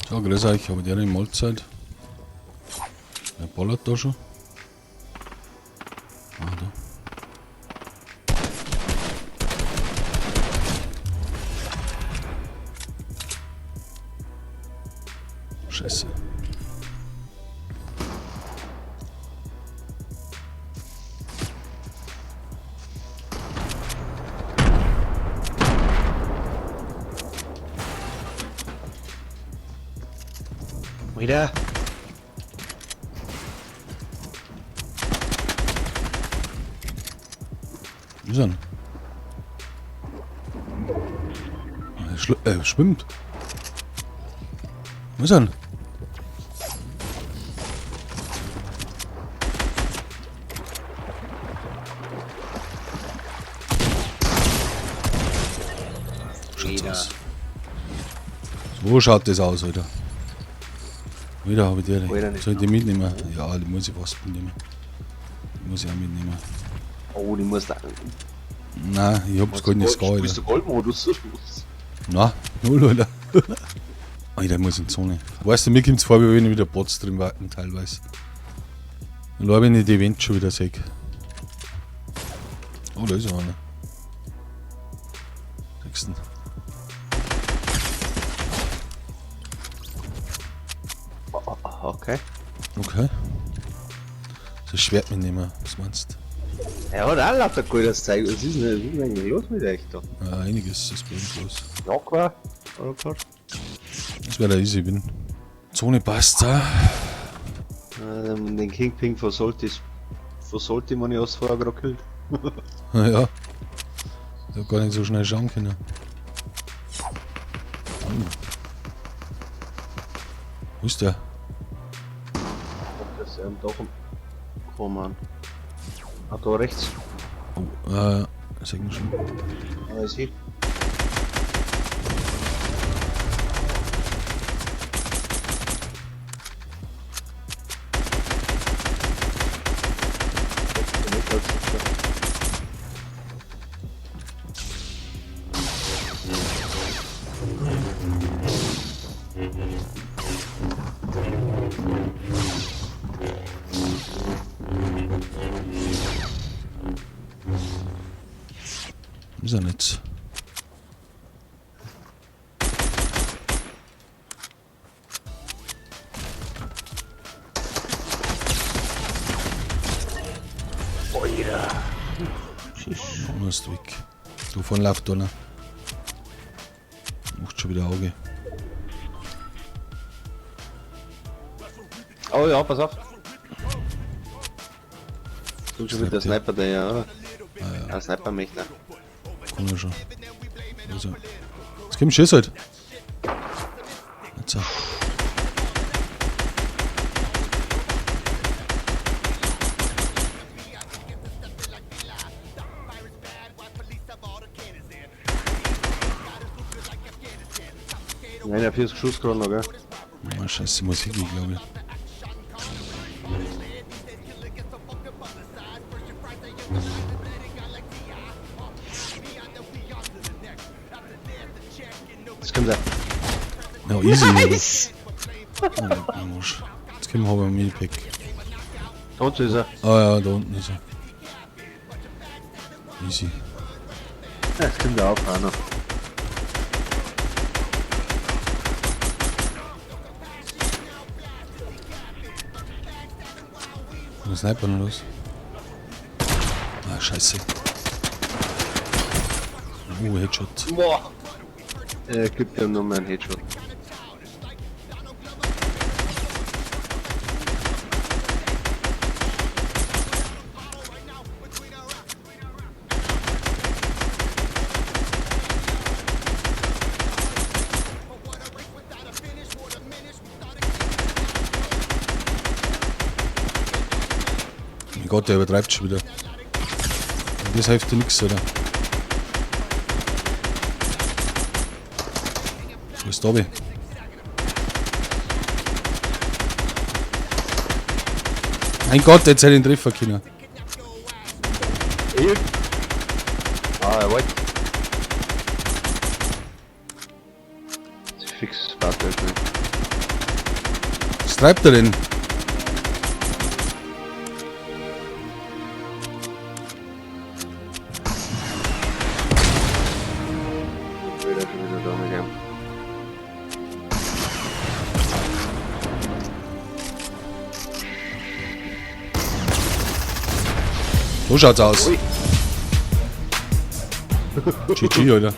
So, grüß euch, habe ich eine Mahlzeit. Wer ballert da schon? Ah, da. Scheiße. Wieder. Wo ist er denn? Er schwimmt. Wo ist er denn? Wieder. So schaut das aus, Alter. Wieder habe ich die. Alter, nicht Soll ich die mitnehmen? Ja, die muss ich fast mitnehmen. Die muss ich auch mitnehmen. Oh, die muss da. Nein, ich hab's gar nicht Ska, Bist Alter. du Goldmodus? Nein, null, Alter. Alter, ich muss in die Zone. Weißt du, mir kommt's vor, wie wenn ich wieder Bots drin warten, teilweise. Und wenn ich die Event schon wieder sehe. Oh, da ist einer. Nächsten. Okay. Okay. Das Schwert mitnehmen, was meinst Er hat auch lauter gutes Zeug. Was ist denn eigentlich los mit euch da? du? Ja, einiges ist bei uns los. Aqua? Oder was? Das wäre der easy Win. Zone passt da. Den Kingpin versollte man ja vorher gerade gekillt. Ja. Ich hab gar nicht so schnell schauen können. Wo ist der? Das ist doch kommen. Ah, da rechts. Oh, sag mal schon. Ah, ist hier. Ist er nicht? Oh ja. Nur ist weg. Du von läuft da noch. Macht schon wieder Auge. Oh ja, pass auf. Du schon wieder der Sniper, der ja, oder? Ah, Ja, Sniper mich, ne? Kann er schon. Also. Jetzt kommt Schiss halt. Jetzt so. Nein, der 40 Schuss gerade noch, gell? Oh, scheiße Musik, glaube ich. Jetzt kommt er. Ja, easy. Nice! Oh, Mensch. Jetzt kommen wir aber mit Pack. Dort ist er. Ah ja, da unten ist er. Easy. Ja, jetzt kommt er auch einer. Was ist Sniper noch los? Ah, scheiße. Oh, Headshot. Boah! Er gibt ihm noch mal einen Headshot. Mein Gott, der übertreibt schon wieder. Das hilft dir nix, oder? Wo ist Dobby? Mein Gott, jetzt hätte ich den Treffer können. Ah, er wollte. fix Fahrzeug. Was treibt er denn? Wieder schon wieder da mit ihm. So schaut's aus. Ui. GG, Alter.